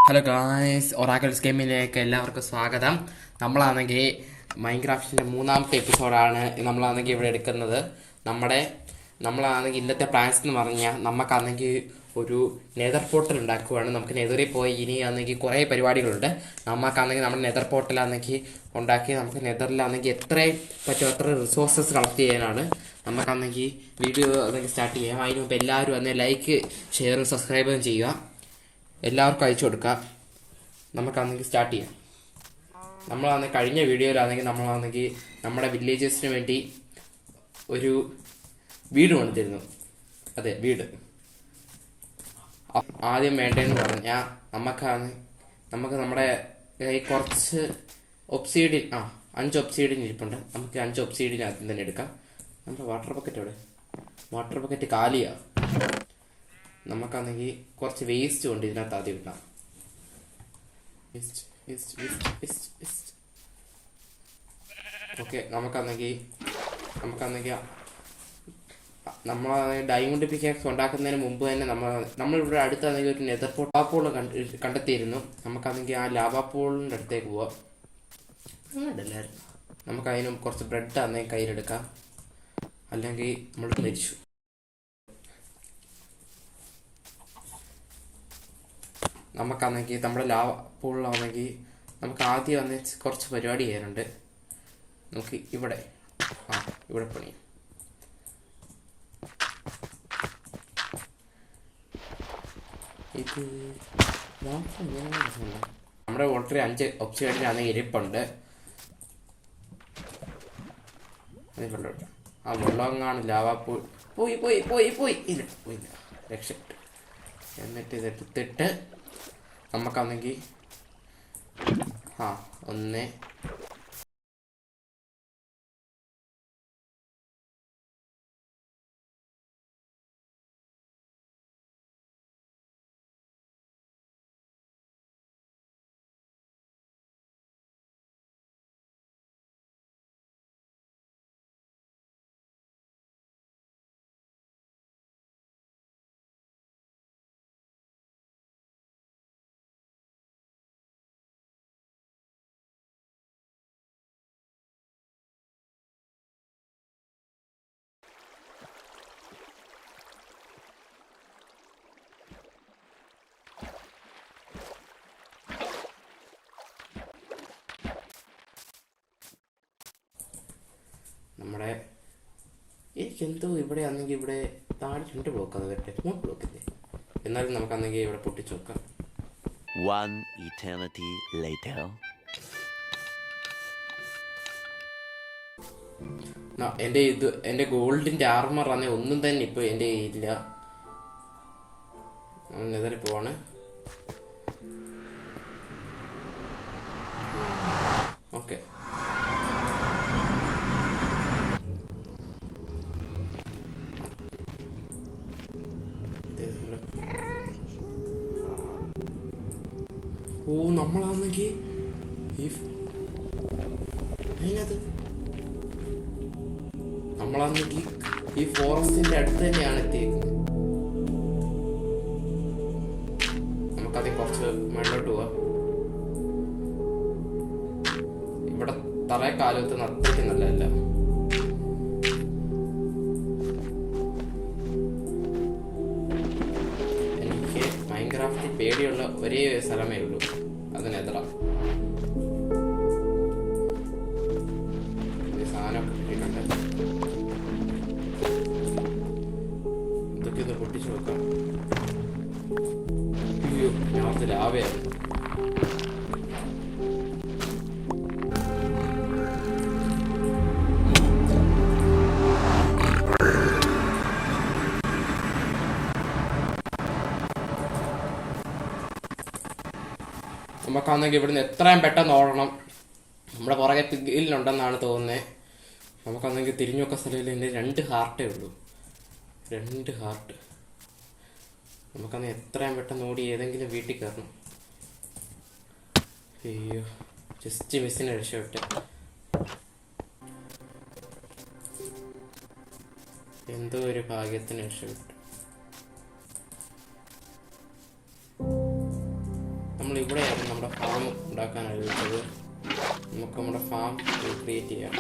Hello guys, oracles ഗെയിമിലേക്ക് എല്ലാവർക്കും സ്വാഗതം. നമ്മളാണെങ്കിൽ മൈൻക്രാഫ്റ്റിൻ്റെ മൂന്നാമത്തെ എപ്പിസോഡാണ് നമ്മളാണെങ്കിൽ ഇവിടെ എടുക്കുന്നത്. നമ്മളാണെങ്കിൽ ഇന്നത്തെ പ്ലാൻസ് എന്ന് പറഞ്ഞാൽ നമുക്കാണെങ്കിൽ ഒരു നെതർ പോർട്ടൽ ഉണ്ടാക്കുവാണ്. നമുക്ക് നെതറിൽ പോയി ഇനിയാണെങ്കിൽ കുറേ പരിപാടികളുണ്ട്. നമുക്കാണെങ്കിൽ നമ്മുടെ നെതർ പോർട്ടലാണെങ്കിൽ ഉണ്ടാക്കി നമുക്ക് നെതറിലാണെങ്കിൽ എത്രയും പറ്റും അത്ര റിസോഴ്സസ് കളക്ട് ചെയ്യാനാണ്. നമുക്കാണെങ്കിൽ വീഡിയോ സ്റ്റാർട്ട് ചെയ്യാം. അതിന് മുമ്പ് എല്ലാവരും അന്ന് ലൈക്ക്, ഷെയറും സബ്സ്ക്രൈബും ചെയ്യുക. എല്ലാവർക്കും അയച്ചു കൊടുക്കാം. നമുക്കാണെങ്കിൽ സ്റ്റാർട്ട് ചെയ്യാം. നമ്മളാണെങ്കിൽ കഴിഞ്ഞ വീഡിയോയിലാണെങ്കിൽ നമ്മളാണെങ്കിൽ നമ്മുടെ വില്ലേജേഴ്സിന് വേണ്ടി ഒരു വീട് കൊണ്ടുതരുന്നു. അതെ, വീട്. ആദ്യം വേണ്ടതെന്ന് പറഞ്ഞാൽ നമുക്ക് നമ്മുടെ കുറച്ച് ഒബ്സീഡിയൻ 5 ഒബ്സീഡിയൻ ഇരിപ്പുണ്ട്. നമുക്ക് 5 ഒബ്സീഡിയൻ ആദ്യം തന്നെ എടുക്കാം. നമ്മുടെ വാട്ടർ ബക്കറ്റ് എവിടെ? വാട്ടർ ബക്കറ്റ് കാലിയാ. നമുക്കാണെങ്കിൽ കുറച്ച് വേസ്റ്റ് കൊണ്ട് ഇതിനകത്ത് ആദ്യം ഇടാം. ഓക്കെ, നമുക്കാണെങ്കിൽ നമ്മൾ ഡയമണ്ട് പിക്കാക്സ് ഉണ്ടാക്കുന്നതിന് മുമ്പ് തന്നെ നമ്മളിവിടെ അടുത്താണെങ്കിൽ ഒരു നെതർ പോൾ കണ്ടെത്തിയിരുന്നു. നമുക്കാണെങ്കിൽ ആ ലാവാ പൂളിൻ്റെ അടുത്തേക്ക് പോവാം. നമുക്കതിനും കുറച്ച് ബ്രെഡ് ആണെങ്കിൽ കയ്യിലെടുക്കാം, അല്ലെങ്കിൽ നമ്മൾ മരിച്ചു. നമുക്കാണെങ്കിൽ നമ്മുടെ ലാവ പൂളിലാണെങ്കിൽ നമുക്ക് ആദ്യം വന്ന് കുറച്ച് പരിപാടി ചെയ്യാനുണ്ട്. നമുക്ക് ഇവിടെ പണിയാം. ഇത് നമ്മുടെ ഓൾറെഡി 5 ഒബ്സിഡിയനാണെങ്കിൽ ഇരിപ്പുണ്ട്. ആ വെള്ളമെങ്ങാണ് ലാവാ പോയി ഇല്ല, രക്ഷപ്പെട്ടു. എന്നിട്ട് ഇതെടുത്തിട്ട് നമുക്കാണെങ്കിൽ 1 നമ്മുടെ എനിക്കെന്തോ ഇവിടെ ആണെങ്കിൽ ഇവിടെ താഴെ 2 ബ്ലോക്ക് അത് വരട്ടെ, 3 ബ്ലോക്കില്ലേ. എന്നാലും നമുക്കാണെങ്കിൽ ഇവിടെ പൊട്ടിച്ചു നോക്കാം. One eternity later. എൻ്റെ ഗോൾഡിൻ്റെ ആർമർ ആണെങ്കിൽ ഒന്നും തന്നെ ഇപ്പോൾ എൻ്റെ ഇല്ല. നെതറിൽ പോവാണ്. ഓക്കെ, നമ്മളാണെങ്കിൽ ഈ ഫോറസ്റ്റിന്റെ അടുത്ത് തന്നെയാണ് എത്തിയേക്കുന്നത്. നമുക്കതിൽ കുറച്ച് മുകളിലോട്ട് പോവാം. ഇവിടെ തറയെ കാലത്ത് അത്രയ്ക്ക് നല്ലതല്ല. എനിക്ക് മൈൻക്രാഫ്റ്റിൽ പേടിയുള്ള ഒരേ സ്ഥലമേ ഉള്ളൂ, അതിനെതിരാ. സാധനമൊക്കെ കിട്ടിയിട്ടുണ്ട്. ഇതൊക്കെ ഒന്ന് പൊട്ടിച്ചു നോക്കാം. അയ്യോ, ഞാൻ ലാവയാണ്. നമുക്കാണെങ്കിൽ ഇവിടുന്ന് എത്രയും പെട്ടെന്ന് ഓടണം. നമ്മുടെ പുറകെ പില്ലുണ്ടെന്നാണ് തോന്നുന്നത്. നമുക്കാണെങ്കിൽ തിരിഞ്ഞു നോക്കാൻ സ്ഥലമില്ല. എൻ്റെ 2 ഹാർട്ടേ ഉള്ളൂ, 2 ഹാർട്ട്. നമുക്കന്ന് എത്രയും പെട്ടെന്ന് ഓടി ഏതെങ്കിലും വീട്ടിൽ കയറണം. അയ്യോ, ജസ്റ്റ് മിസ്സിനെ രക്ഷപ്പെട്ടെ. എന്തോ ഒരു ഭാഗ്യത്തിന് രക്ഷപ്പെട്ടു. നമ്മൾ ഇവിടെയാണ് നമ്മുടെ ഫാം ഉണ്ടാക്കാൻ ആലോചിച്ചത്. നമുക്ക് നമ്മുടെ ഫാം ക്രിയേറ്റ് ചെയ്യാം.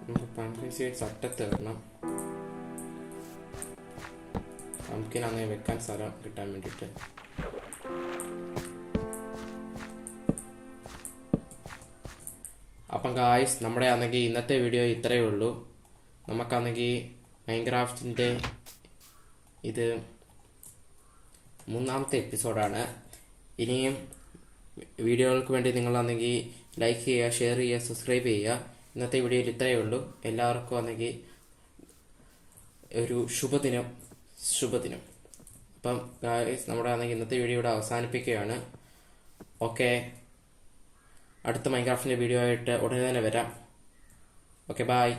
നമുക്ക് പംകിൻ സീഡ്സ് അറ്റത്ത് ഇടണം. പംകിനാണെങ്കിൽ വെക്കാൻ സ്ഥലം കിട്ടാൻ വേണ്ടിയിട്ട്. അപ്പം ഗായ്സ്, നമ്മുടെ ആണെങ്കിൽ ഇന്നത്തെ വീഡിയോ ഇത്രയേ ഉള്ളൂ. നമുക്കാണെങ്കിൽ മൈൻക്രാഫ്റ്റിൻ്റെ ഇത് 3ാമത്തെ എപ്പിസോഡാണ്. ഇനിയും വീഡിയോകൾക്ക് വേണ്ടി നിങ്ങളാണെങ്കിൽ ലൈക്ക് ചെയ്യുക, ഷെയർ ചെയ്യുക, സബ്സ്ക്രൈബ് ചെയ്യുക. ഇന്നത്തെ വീഡിയോയിൽ ഇത്രയേ ഉള്ളൂ. എല്ലാവർക്കും ആണെങ്കിൽ ഒരു ശുഭദിനം. അപ്പം ഗായ്സ്, നമ്മുടെ ആണെങ്കിൽ ഇന്നത്തെ വീഡിയോ ഇവിടെ അവസാനിപ്പിക്കുകയാണ്. ഓക്കെ, അടുത്ത മൈൻക്രാഫ്റ്റിൻ്റെ വീഡിയോ ആയിട്ട് ഉടനെ തന്നെ വരാം. Okay, by.